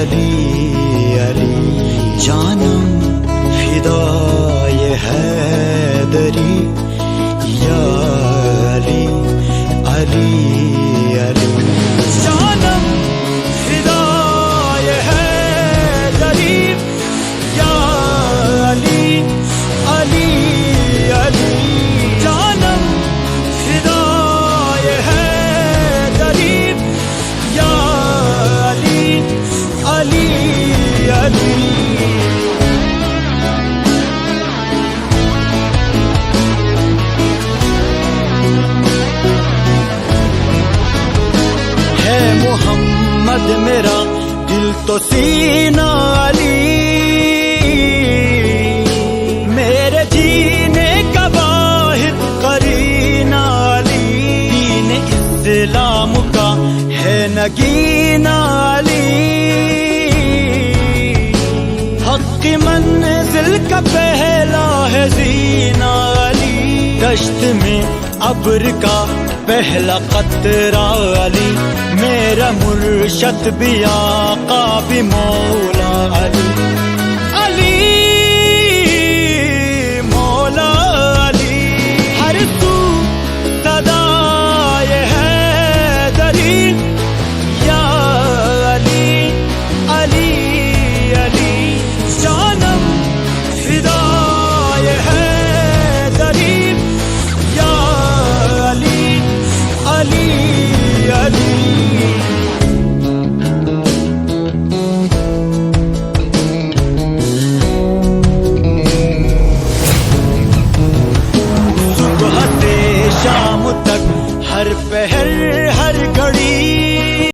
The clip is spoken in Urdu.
علی علی جانم فدای حیدری یا علی علی علی جانم فدای حیدری یا علی علی علی جانم فدای حیدری یا علی علی علی محمد میرا دل تو سینہ علی میرے جینے کا واحد قرینہ علی دین اسلام کا ہے نگینہ علی حق کی منزل کا پہلا ہے زینہ علی دشت میں ابر کا پہلا قطرہ علی میرا مرشد بھی آقا بھی مولا علی